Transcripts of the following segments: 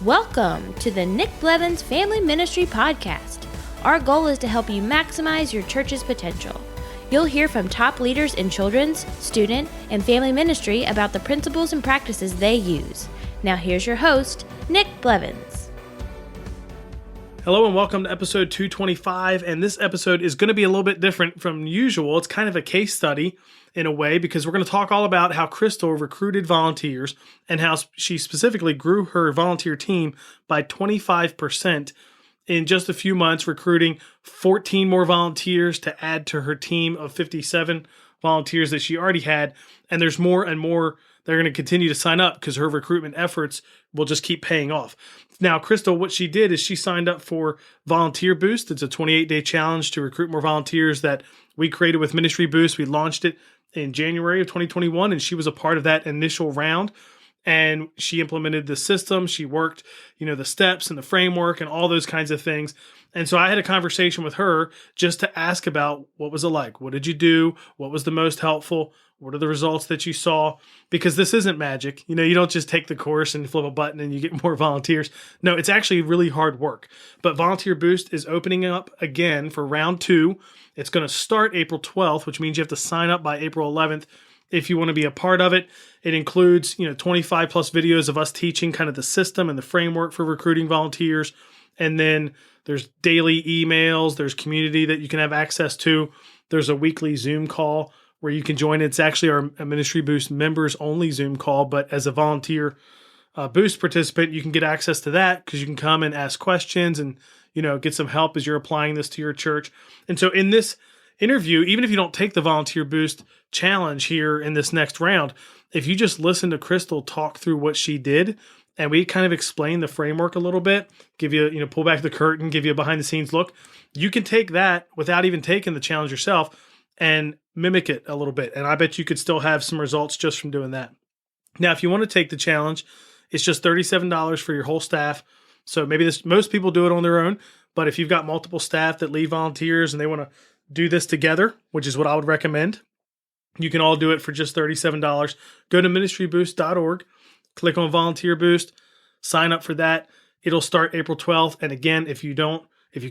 Welcome to the Nick Blevins Family Ministry Podcast. Our goal is to help you maximize your church's potential. You'll hear from top leaders in children's, student, and family ministry about the principles and practices they use. Now here's your host, Nick Blevins. Hello and welcome to episode 225, and this episode is going to be a little bit different from usual. It's kind of a case study in a way because we're going to talk all about how Crystal recruited volunteers and how she specifically grew her volunteer team by 25% in just a few months, recruiting 14 more volunteers to add to her team of 57 volunteers that she already had. And there's more and more they're going to continue to sign up because her recruitment efforts will just keep paying off. Now, Crystal, what she did is she signed up for Volunteer Boost. It's a 28-day challenge to recruit more volunteers that we created with Ministry Boost. We launched it in January of 2021, and she was a part of that initial round. And she implemented the system. She worked, the steps and the framework and all those kinds of things. And so I had a conversation with her just to ask about what was it like? What did you do? What was the most helpful? What are the results that you saw? Because this isn't magic. You don't just take the course and flip a button and you get more volunteers. No, it's actually really hard work. But Volunteer Boost is opening up again for round 2. It's going to start April 12th, which means you have to sign up by April 11th if you want to be a part of it. It includes, 25 plus videos of us teaching kind of the system and the framework for recruiting volunteers. And then there's daily emails, there's community that you can have access to. There's a weekly Zoom call where you can join. It's actually our Ministry Boost members only Zoom call, but as a volunteer Boost participant, you can get access to that because you can come and ask questions and, get some help as you're applying this to your church. And so in this interview, even if you don't take the Volunteer Boost challenge here in this next round, if you just listen to Crystal talk through what she did, and we kind of explain the framework a little bit, give you, pull back the curtain, give you a behind the scenes look, you can take that without even taking the challenge yourself and mimic it a little bit. And I bet you could still have some results just from doing that. Now, if you want to take the challenge, it's just $37 for your whole staff. So maybe most people do it on their own, but if you've got multiple staff that lead volunteers and they want to do this together, which is what I would recommend, you can all do it for just $37. Go to ministryboost.org, click on Volunteer Boost, sign up for that. It'll start April 12th. And again, if you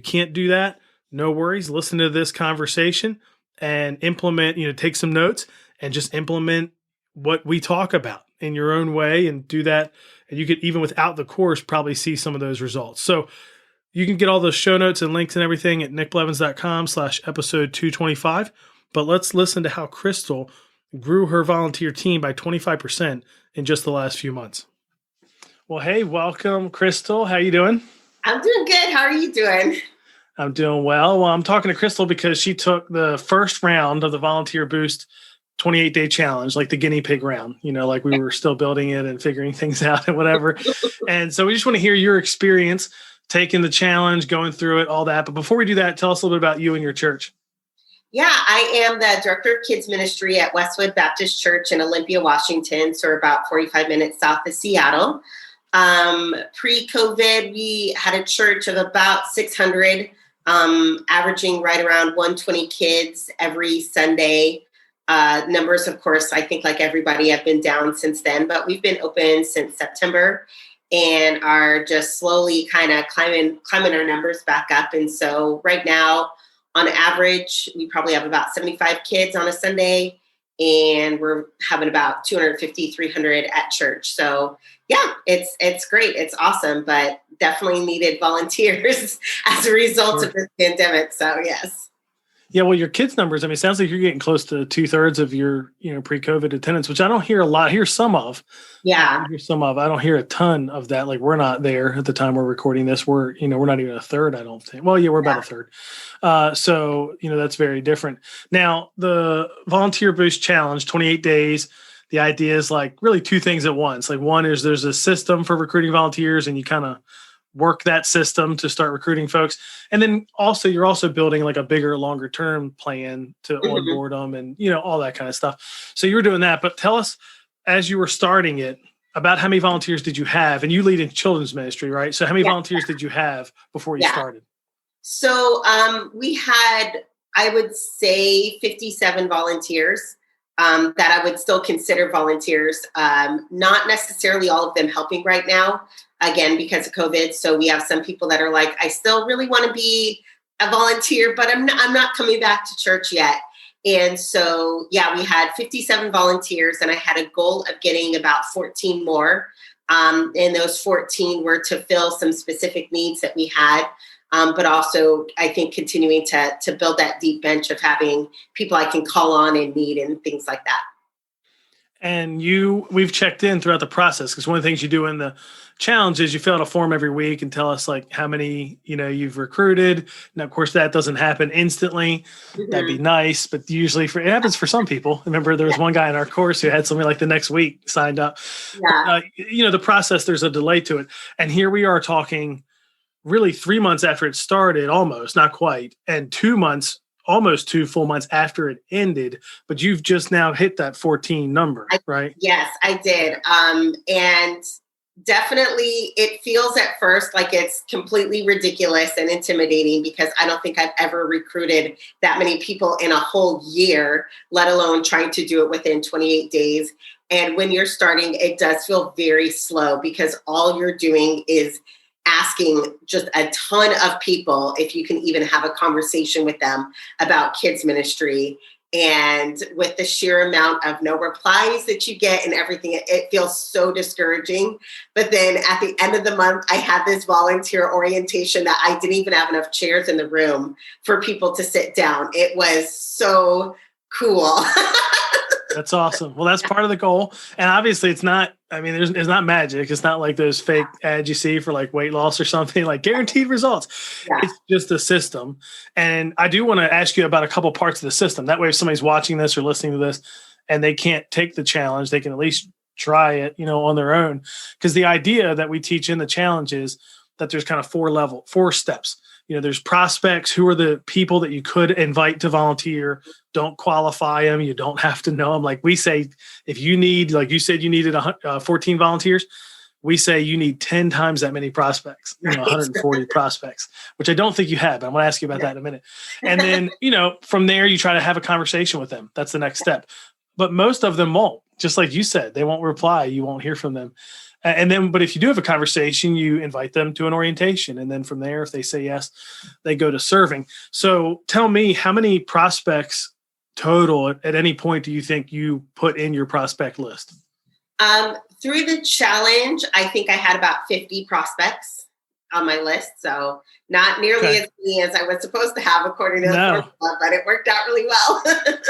can't do that, no worries. Listen to this conversation and implement, take some notes and just implement what we talk about in your own way and do that. And you could, even without the course, probably see some of those results. So you can get all those show notes and links and everything at nickblevins.com/episode 225. But let's listen to how Crystal grew her volunteer team by 25% in just the last few months. Well, hey, welcome, Crystal. How you doing? I'm doing good. How are you doing? I'm doing well. Well, I'm talking to Crystal because she took the first round of the Volunteer Boost 28-day challenge, like the guinea pig round, like we were still building it and figuring things out and whatever. And so we just want to hear your experience taking the challenge, going through it, all that. But before we do that, tell us a little bit about you and your church. Yeah, I am the director of kids ministry at Westwood Baptist Church in Olympia, Washington. So we're about 45 minutes south of Seattle. Pre-COVID, we had a church of about 600, averaging right around 120 kids every Sunday. Numbers, of course, I think like everybody have been down since then, but we've been open since September and are just slowly kind of climbing our numbers back up. And so right now, on average, we probably have about 75 kids on a Sunday, and we're having about 250, 300 at church. So yeah, it's great. It's awesome, but definitely needed volunteers as a result of this pandemic. So yes. Yeah, well, your kids' numbers, it sounds like you're getting close to 2/3 of your, pre-COVID attendance, which I don't hear a lot. I hear some of. Yeah. I hear some of. I don't hear a ton of that. Like, we're not there at the time we're recording this. We're not even a third, I don't think. Well, yeah, we're about a third. So, that's very different. Now, the Volunteer Boost Challenge, 28 days, the idea is like really two things at once. Like, one is there's a system for recruiting volunteers, and you kind of work that system to start recruiting folks. And then also you're also building like a bigger, longer term plan to onboard them and, all that kind of stuff. So you were doing that, but tell us as you were starting it about how many volunteers did you have? And you lead in children's ministry, right? So how many volunteers did you have before you started? So we had, I would say 57 volunteers. that I would still consider volunteers. Not necessarily all of them helping right now. again, because of COVID. So we have some people that are like, I still really want to be a volunteer, but I'm not coming back to church yet. And so, yeah, we had 57 volunteers, and I had a goal of getting about 14 more. And those 14 were to fill some specific needs that we had, but also, I think, continuing to build that deep bench of having people I can call on in need and things like that. And we've checked in throughout the process, because one of the things you do in the challenge is you fill out a form every week and tell us like how many, you've recruited. Now, of course, that doesn't happen instantly. Mm-hmm. That'd be nice, but usually it happens for some people. Remember, there was one guy in our course who had something like the next week signed up. Yeah. But, the process, there's a delay to it. And here we are talking really 3 months after it started, almost, not quite, and 2 months, almost 2 full months after it ended, but you've just now hit that 14 number, right? Yes, I did. And definitely it feels at first like it's completely ridiculous and intimidating, because I don't think I've ever recruited that many people in a whole year, let alone trying to do it within 28 days. And when you're starting, it does feel very slow, because all you're doing is asking just a ton of people if you can even have a conversation with them about kids ministry. And with the sheer amount of no replies that you get and everything, it feels so discouraging. But then at the end of the month, I had this volunteer orientation that I didn't even have enough chairs in the room for people to sit down. It was so cool. That's awesome. Well, that's part of the goal. And obviously it's not not magic. It's not like those fake ads you see for like weight loss or something, like guaranteed results. Yeah. It's just a system. And I do want to ask you about a couple parts of the system. That way, if somebody's watching this or listening to this and they can't take the challenge, they can at least try it, on their own. Because the idea that we teach in the challenge is that there's kind of 4 steps. There's prospects. Who are the people that you could invite to volunteer? Don't qualify them. You don't have to know them. Like we say, if you need, like you said, you needed 14 volunteers, we say you need 10 times that many prospects, 140 prospects, which I don't think you have, but I'm going to ask you about that in a minute. And then, from there, you try to have a conversation with them. That's the next step. But most of them won't. Just like you said, they won't reply. You won't hear from them. And then, but if you do have a conversation, you invite them to an orientation. And then from there, if they say yes, they go to serving. So tell me, how many prospects total at any point do you think you put in your prospect list? Through the challenge, I think I had about 50 prospects on my list. So not nearly as many as I was supposed to have according to the formula, but it worked out really well.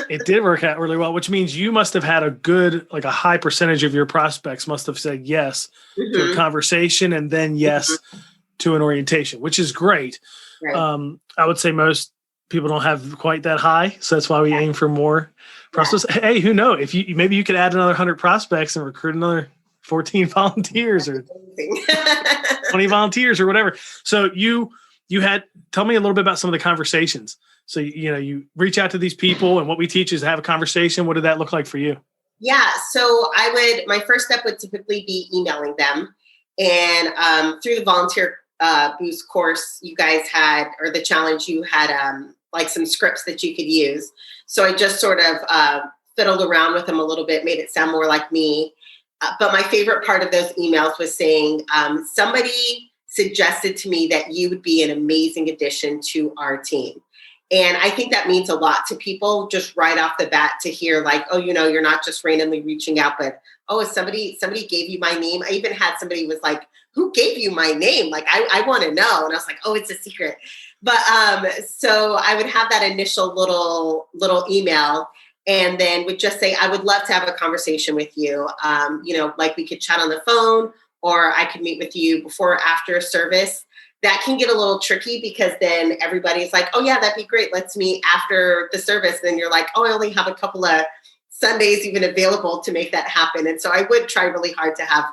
It did work out really well, which means you must have had a high percentage of your prospects must have said yes to a conversation and then yes to an orientation, which is great. Right. I would say most people don't have quite that high. So that's why we aim for more prospects. Yeah. Hey, who knows? Maybe you could add another 100 prospects and recruit another 14 volunteers or 20 volunteers or whatever. So tell me a little bit about some of the conversations. So, you reach out to these people, and what we teach is to have a conversation. What did that look like for you? Yeah. So my first step would typically be emailing them. And through the volunteer boost course you guys had, or the challenge, you had like some scripts that you could use. So I just sort of fiddled around with them a little bit, made it sound more like me. But my favorite part of those emails was saying, somebody suggested to me that you would be an amazing addition to our team. And I think that means a lot to people just right off the bat to hear like, oh, you're not just randomly reaching out, but, oh, somebody gave you my name. I even had somebody was like, who gave you my name? Like, I want to know. And I was like, oh, it's a secret. But so I would have that initial little email, and then would just say, I would love to have a conversation with you. Like we could chat on the phone, or I could meet with you before or after a service. That can get a little tricky, because then everybody's like, oh yeah, that'd be great. Let's meet after the service. Then you're like, oh, I only have a couple of Sundays even available to make that happen. And so I would try really hard to have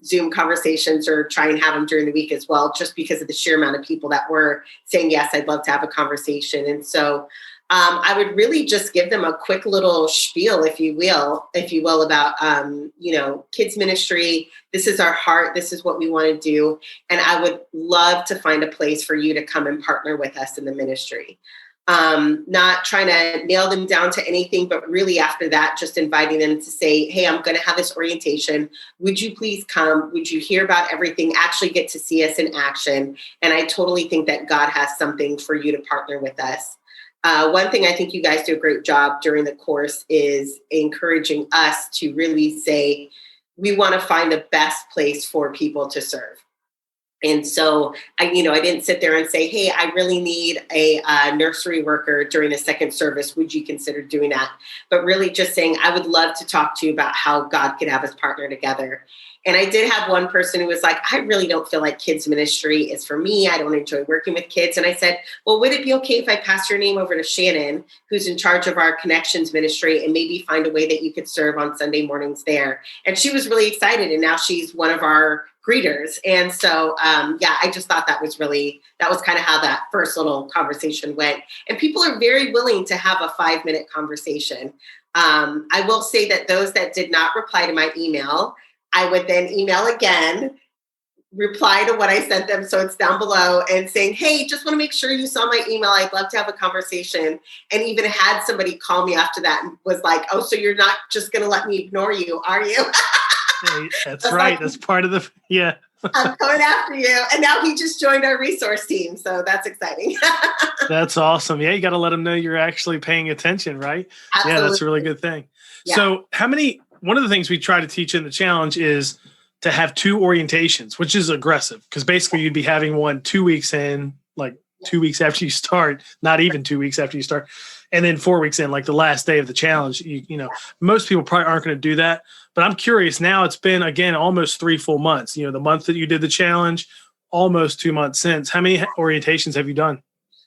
Zoom conversations, or try and have them during the week as well, just because of the sheer amount of people that were saying, yes, I'd love to have a conversation. And so I would really just give them a quick little spiel, if you will, about, kids ministry. This is our heart. This is what we want to do. And I would love to find a place for you to come and partner with us in the ministry. not trying to nail them down to anything, but really after that, just inviting them to say, hey, I'm going to have this orientation. Would you please come? Would you hear about everything? Actually get to see us in action. And I totally think that God has something for you to partner with us. One thing I think you guys do a great job during the course is encouraging us to really say, we want to find the best place for people to serve. And so I didn't sit there and say, hey, I really need a nursery worker during the second service. Would you consider doing that? But really just saying, I would love to talk to you about how God could have us partner together. And I did have one person who was like, I really don't feel like kids ministry is for me. I don't enjoy working with kids. And I said, well, would it be okay if I pass your name over to Shannon, who's in charge of our connections ministry, and maybe find a way that you could serve on Sunday mornings there? And she was really excited. And now she's one of our greeters. And so, I just thought that was kind of how that first little conversation went. And people are very willing to have a 5-minute conversation. I will say that those that did not reply to my email, I would then email again, reply to what I sent them. So it's down below and saying, hey, just want to make sure you saw my email. I'd love to have a conversation. And even had somebody call me after that and was like, oh, so you're not just going to let me ignore you, are you? Hey, that's right. That's part of yeah. I'm coming after you. And now he just joined our resource team. So that's exciting. That's awesome. Yeah, you got to let them know you're actually paying attention, right? Absolutely. Yeah, that's a really good thing. Yeah. So one of the things we try to teach in the challenge is to have 2 orientations, which is aggressive because basically you'd be having one 2 weeks in, like 2 weeks after you start, not even 2 weeks after you start, and then 4 weeks in, like the last day of the challenge. Most people probably aren't going to do that. But I'm curious now, it's been, again, almost 3 full months. The month that you did the challenge, almost 2 months since. How many orientations have you done?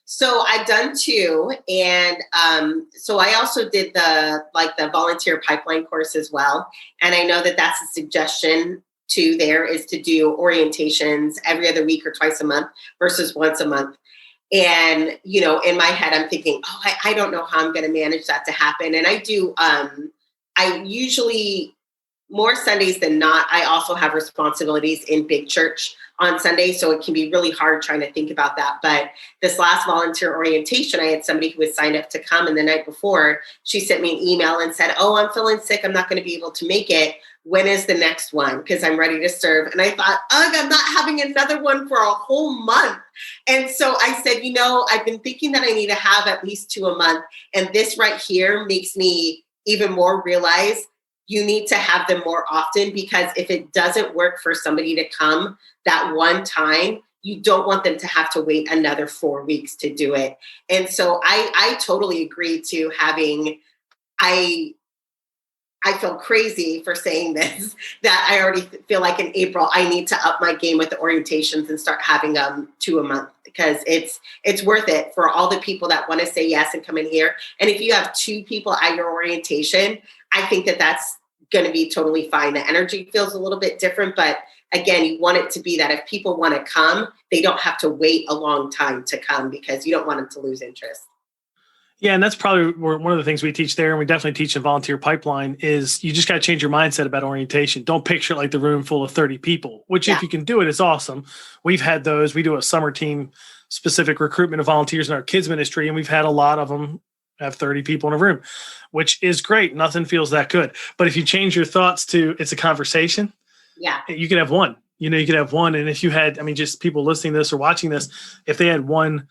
So I've done 2. And so I also did the volunteer pipeline course as well. And I know that that's a suggestion too there is to do orientations every other week or twice a month versus once a month. And, in my head, I'm thinking, I don't know how I'm going to manage that to happen. And I do, I usually, more Sundays than not, I also have responsibilities in big church on Sunday. So it can be really hard trying to think about that. But this last volunteer orientation, I had somebody who was signed up to come. And the night before, she sent me an email and said, oh, I'm feeling sick. I'm not going to be able to make it. When is the next one? Because I'm ready to serve. And I thought, I'm not having another one for a whole month. And so I said, I've been thinking that I need to have at least 2 a month. And this right here makes me even more realize you need to have them more often, because if it doesn't work for somebody to come that one time, you don't want them to have to wait another 4 weeks to do it. And so I totally agree to having, I feel crazy for saying this, that I already feel like in April, I need to up my game with the orientations and start having 2 a month, because it's worth it for all the people that want to say yes and come in here. And if you have 2 people at your orientation, I think that that's going to be totally fine. The energy feels a little bit different, but again, you want it to be that if people want to come, they don't have to wait a long time to come, because you don't want them to lose interest. Yeah, and that's probably one of the things we teach there, and we definitely teach in Volunteer Pipeline, is you just got to change your mindset about orientation. Don't picture like the room full of 30 people, which if you can do it, it's awesome. We've had those. We do a summer team specific recruitment of volunteers in our kids ministry, and we've had a lot of them have 30 people in a room, which is great. Nothing feels that good. But if you change your thoughts to it's a conversation, you could have one. You could have one. And if you had, just people listening to this or watching this, if they had one,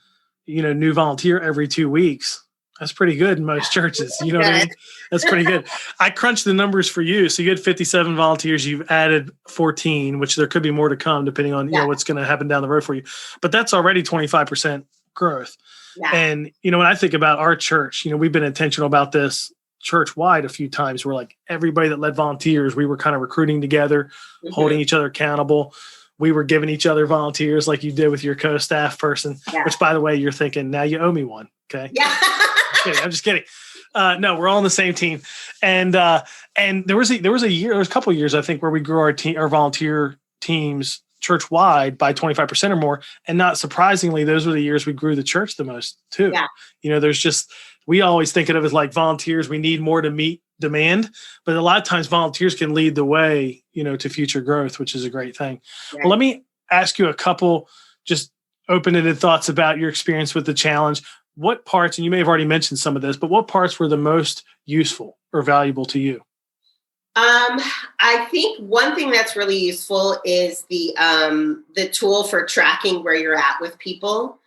new volunteer every 2 weeks, that's pretty good in most churches. You know what I mean? That's pretty good. I crunched the numbers for you. So you had 57 volunteers. You've added 14, which there could be more to come depending on what's going to happen down the road for you. But that's already 25% growth. Yeah. And, when I think about our church, we've been intentional about this church-wide a few times. We're like everybody that led volunteers, we were kind of recruiting together, holding each other accountable. We were giving each other volunteers like you did with your co-staff person, which, by the way, you're thinking, now you owe me one. Okay. Yeah. I'm just kidding. No, we're all on the same team. And there was a couple of years, I think, where we grew our volunteer teams church-wide by 25% or more. And not surprisingly, those were the years we grew the church the most too. Yeah. We always think of it as like volunteers, we need more to meet demand, but a lot of times volunteers can lead the way, to future growth, which is a great thing. Right. Well, let me ask you a couple just open-ended thoughts about your experience with the challenge. what parts, and you may have already mentioned some of this, but what parts were the most useful or valuable to you? I think one thing that's really useful is the tool for tracking where you're at with people.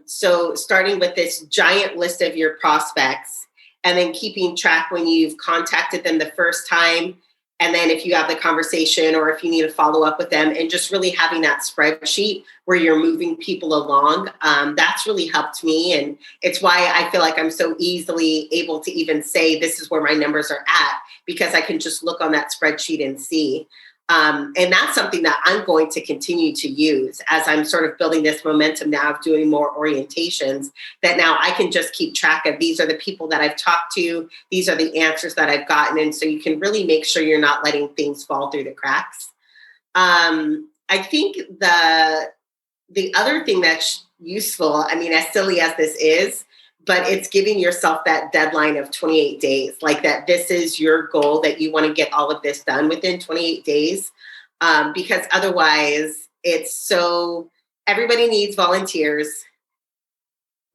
So starting with this giant list of your prospects and then keeping track when you've contacted them the first time. And then if you have the conversation or if you need to follow up with them, and just really having that spreadsheet where you're moving people along, that's really helped me. And it's why I feel like I'm so easily able to even say this is where my numbers are at, because I can just look on that spreadsheet and see. And that's something that I'm going to continue to use as I'm sort of building this momentum now of doing more orientations, that now I can just keep track of, these are the people that I've talked to, these are the answers that I've gotten. And so you can really make sure you're not letting things fall through the cracks. I think the other thing that's useful, I mean, as silly as this is, but it's giving yourself that deadline of 28 days, like that this is your goal, that you want to get all of this done within 28 days. Because otherwise everybody needs volunteers,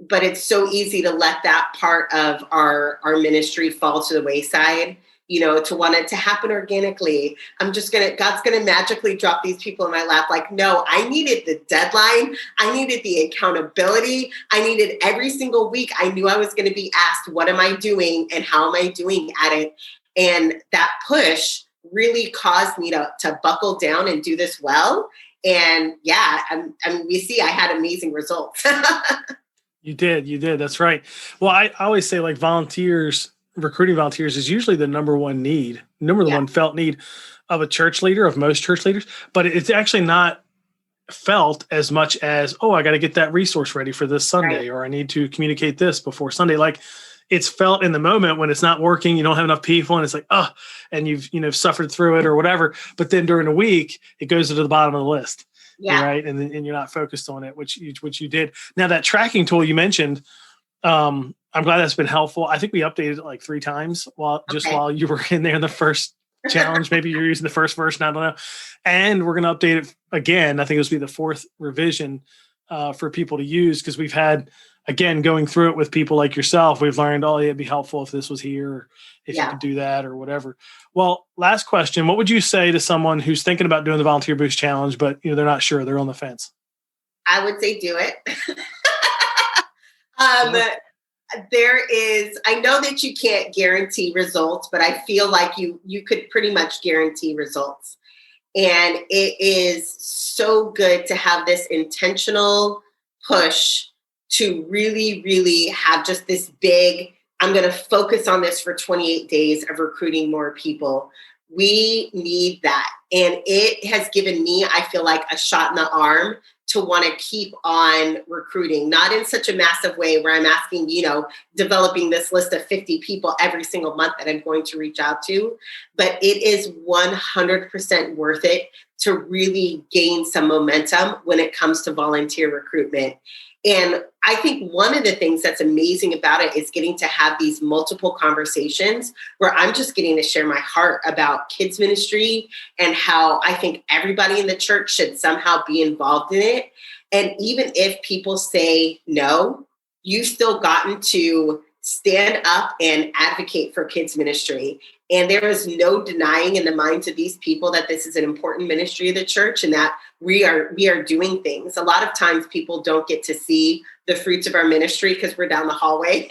but it's so easy to let that part of our ministry fall to the wayside, to want it to happen organically. God's going to magically drop these people in my lap. Like, no, I needed the deadline. I needed the accountability. I needed every single week. I knew I was going to be asked, what am I doing and how am I doing at it? And that push really caused me to buckle down and do this well. And yeah, we see I had amazing results. You did. That's right. Well, I always say, like, recruiting volunteers is usually the number one one felt need of a church leader, of most church leaders, but it's actually not felt as much as, oh, I got to get that resource ready for this Sunday, or I need to communicate this before Sunday. Like, it's felt in the moment when it's not working, you don't have enough people, and it's like, oh, and you've, suffered through it or whatever. But then during the week, it goes to the bottom of the list. Yeah. Right. And you're not focused on it, which you did. Now, that tracking tool you mentioned, I'm glad that's been helpful. I think we updated it like 3 times while you were in there in the first challenge. Maybe you're using the first version, I don't know. And we're going to update it again. I think this will be the 4th revision for people to use, because we've had, again, going through it with people like yourself, we've learned, it'd be helpful if this was here, or if you could do that or whatever. Well, last question. What would you say to someone who's thinking about doing the Volunteer Boost Challenge, but they're not sure, they're on the fence? I would say do it. I know that you can't guarantee results, but I feel like you could pretty much guarantee results. And it is so good to have this intentional push to really, really have just this big, I'm going to focus on this for 28 days of recruiting more people. We need that. And it has given me, I feel like, a shot in the arm to want to keep on recruiting, not in such a massive way where I'm asking, developing this list of 50 people every single month that I'm going to reach out to, but it is 100% worth it to really gain some momentum when it comes to volunteer recruitment. And I think one of the things that's amazing about it is getting to have these multiple conversations where I'm just getting to share my heart about kids ministry and how I think everybody in the church should somehow be involved in it. And even if people say no, you've still gotten to stand up and advocate for kids ministry. And there is no denying in the minds of these people that this is an important ministry of the church and that we are doing things. A lot of times people don't get to see the fruits of our ministry because we're down the hallway.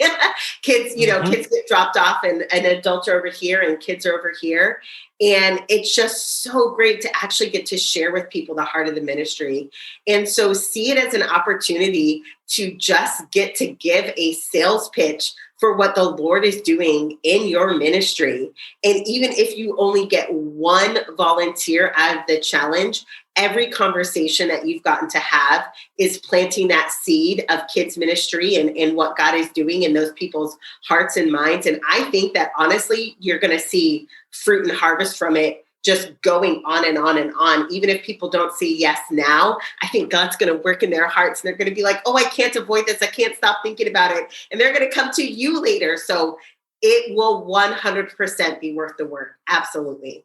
Kids, kids get dropped off and adults are over here and kids are over here. And it's just so great to actually get to share with people the heart of the ministry. And so see it as an opportunity to just get to give a sales pitch for what the Lord is doing in your ministry. And even if you only get one volunteer out of the challenge, every conversation that you've gotten to have is planting that seed of kids ministry and what God is doing in those people's hearts and minds. And I think that honestly, you're going to see fruit and harvest from it just going on and on and on. Even if people don't say yes now, I think God's going to work in their hearts and they're going to be like, oh, I can't avoid this. I can't stop thinking about it. And they're going to come to you later. So it will 100% be worth the work. Absolutely.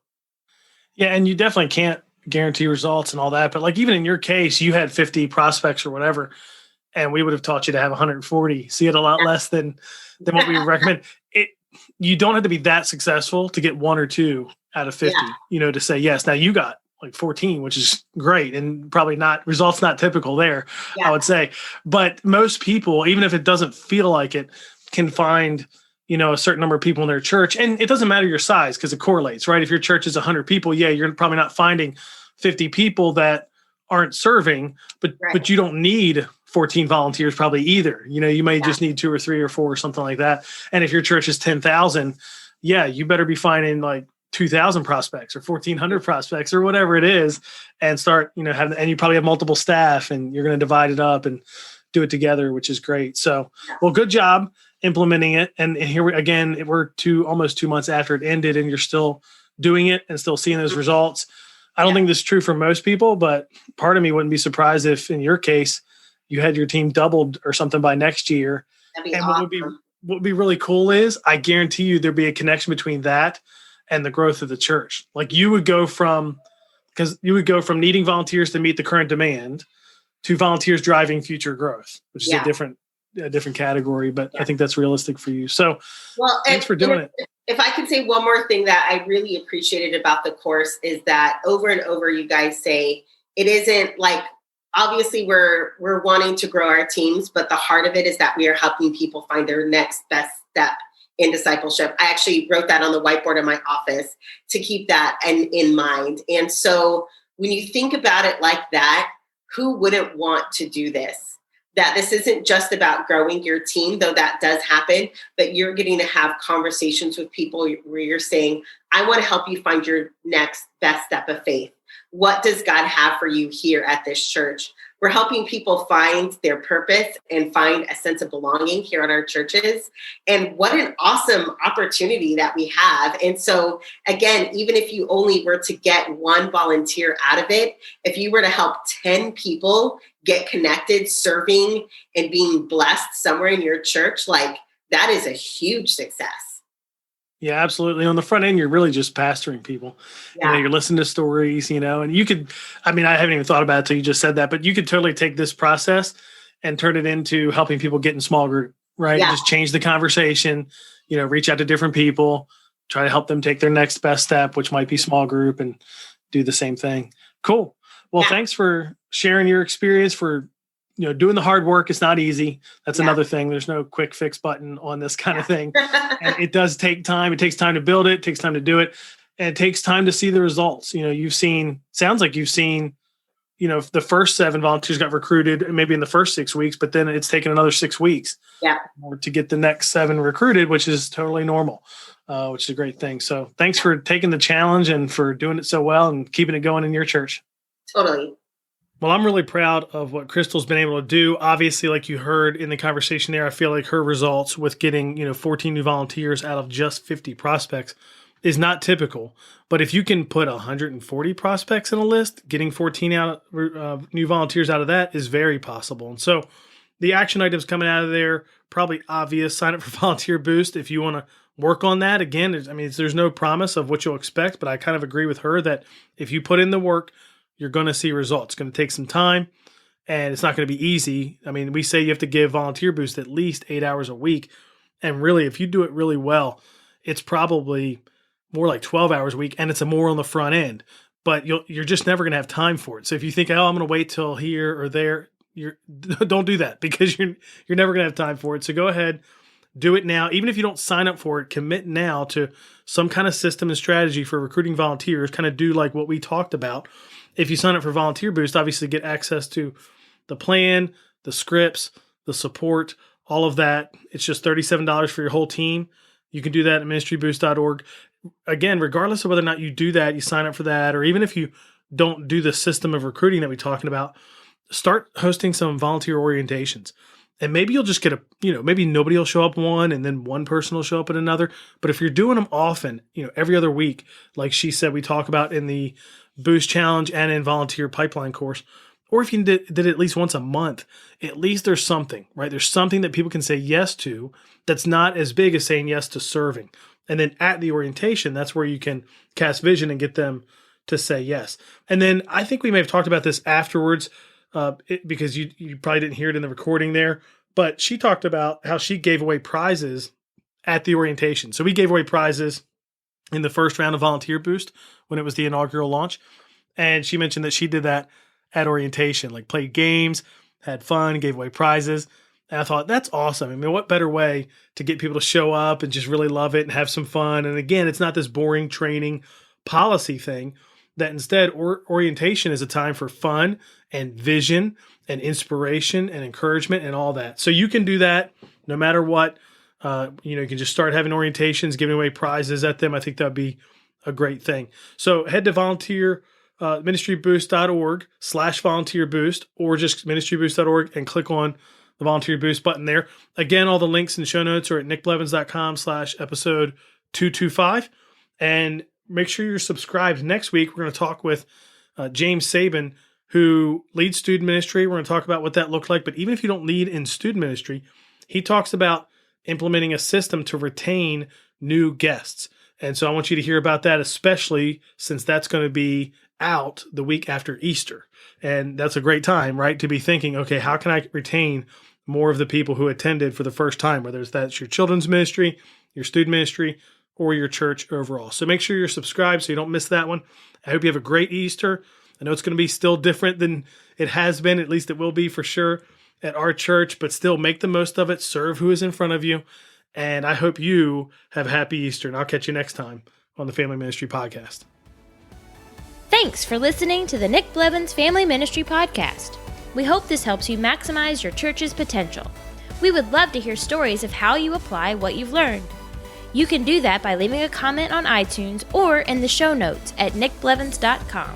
Yeah. And you definitely can't guarantee results and all that. But like, even in your case, you had 50 prospects or whatever. and we would have taught you to have 140. So you had a lot less than what we would recommend. You don't have to be that successful to get 1 or 2 out of 50, to say yes. Now you got like 14, which is great, and probably results not typical there, I would say. But most people, even if it doesn't feel like it, can find, a certain number of people in their church. And it doesn't matter your size because it correlates, right? If your church is 100 people, you're probably not finding 50 people that aren't serving, but you don't need 14 volunteers probably either. You may just need 2 or 3 or 4 or something like that. And if your church is 10,000, you better be finding like 2,000 prospects or 1,400 prospects or whatever it is, and start, and you probably have multiple staff, and you're going to divide it up and do it together, which is great. So, well, good job implementing it. And here we're almost 2 months after it ended, and you're still doing it and still seeing those results. I don't think this is true for most people, but part of me wouldn't be surprised if in your case, you had your team doubled or something by next year. That'd be and awesome. what would be really cool is I guarantee you there'd be a connection between that and the growth of the church. Like you would go from needing volunteers to meet the current demand to volunteers driving future growth, which is a different category, but I think that's realistic for you. So thanks for doing it. If I could say one more thing that I really appreciated about the course is that over and over you guys say it isn't like, obviously we're wanting to grow our teams, but the heart of it is that we are helping people find their next best step in discipleship. I actually wrote that on the whiteboard in my office to keep that in mind. And so when you think about it like that, who wouldn't want to do this? That this isn't just about growing your team, though that does happen, but you're getting to have conversations with people where you're saying, I want to help you find your next best step of faith. What does God have for you here at this church? We're helping people find their purpose and find a sense of belonging here at our churches. And what an awesome opportunity that we have. And so again, even if you only were to get 1 volunteer out of it, if you were to help 10 people get connected, serving and being blessed somewhere in your church, like that is a huge success. Yeah, absolutely. On the front end, you're really just pastoring people. Yeah. You're listening to stories, and you could, I haven't even thought about it until you just said that, but you could totally take this process and turn it into helping people get in small group, right? Yeah. Just change the conversation, reach out to different people, try to help them take their next best step, which might be small group, and do the same thing. Cool. Well, thanks for sharing your experience, for doing the hard work. It's not easy. That's another thing. There's no quick fix button on this kind of thing. And it does take time. It takes time to build it. It takes time to do it. And it takes time to see the results. Sounds like you've seen, the first 7 volunteers got recruited maybe in the first 6 weeks, but then it's taken another 6 weeks to get the next 7 recruited, which is totally normal, which is a great thing. So thanks for taking the challenge and for doing it so well and keeping it going in your church. Totally. Well, I'm really proud of what Crystal's been able to do. Obviously, like you heard in the conversation there, I feel like her results with getting, 14 new volunteers out of just 50 prospects is not typical. But if you can put 140 prospects in a list, getting 14 new volunteers out of that is very possible. And so the action items coming out of there, probably obvious. Sign up for Volunteer Boost if you want to work on that. Again, there's no promise of what you'll expect, but I kind of agree with her that if you put in the work, you're going to see results. It's going to take some time, and it's not going to be easy. We say you have to give Volunteer Boost at least 8 hours a week. And really, if you do it really well, it's probably more like 12 hours a week, and it's more on the front end. But you're just never going to have time for it. So if you think, I'm going to wait till here or there, don't do that, because you're never going to have time for it. So go ahead, do it now. Even if you don't sign up for it, commit now to some kind of system and strategy for recruiting volunteers. Kind of do like what we talked about. If you sign up for Volunteer Boost, obviously get access to the plan, the scripts, the support, all of that. It's just $37 for your whole team. You can do that at ministryboost.org. Again, regardless of whether or not you do that, you sign up for that, or even if you don't do the system of recruiting that we're talking about, start hosting some volunteer orientations. And maybe you'll just get maybe nobody will show up one, and then one person will show up at another. But if you're doing them often, every other week, like she said, we talk about in the Boost Challenge and in Volunteer Pipeline course, or if you did it at least once a month, at least there's something, right? There's something that people can say yes to that's not as big as saying yes to serving. And then at the orientation, that's where you can cast vision and get them to say yes. And then I think we may have talked about this afterwards. because you probably didn't hear it in the recording there, but she talked about how she gave away prizes at the orientation. So we gave away prizes in the first round of Volunteer Boost when it was the inaugural launch. And she mentioned that she did that at orientation, like played games, had fun, gave away prizes. And I thought, that's awesome. I mean, what better way to get people to show up and just really love it and have some fun? And again, it's not this boring training policy thing, that instead orientation is a time for fun and vision and inspiration and encouragement and all that. So you can do that no matter what. You can just start having orientations, giving away prizes at them. I think that'd be a great thing. So head to ministryboost.org/volunteer boost, or just ministryboost.org and click on the Volunteer Boost button there. Again, all the links and show notes are at nickblevins.com/episode 225. And make sure you're subscribed. Next week, we're going to talk with James Saban, who leads student ministry. We're going to talk about what that looked like. But even if you don't lead in student ministry, he talks about implementing a system to retain new guests. And so I want you to hear about that, especially since that's going to be out the week after Easter. And that's a great time, right, to be thinking, okay, how can I retain more of the people who attended for the first time, whether that's your children's ministry, your student ministry, or your church overall. So make sure you're subscribed so you don't miss that one. I hope you have a great Easter. I know it's going to be still different than it has been, at least it will be for sure at our church, but still make the most of it. Serve who is in front of you. And I hope you have a happy Easter, and I'll catch you next time on the Family Ministry Podcast. Thanks for listening to the Nick Blevins Family Ministry Podcast. We hope this helps you maximize your church's potential. We would love to hear stories of how you apply what you've learned. You can do that by leaving a comment on iTunes or in the show notes at nickblevins.com.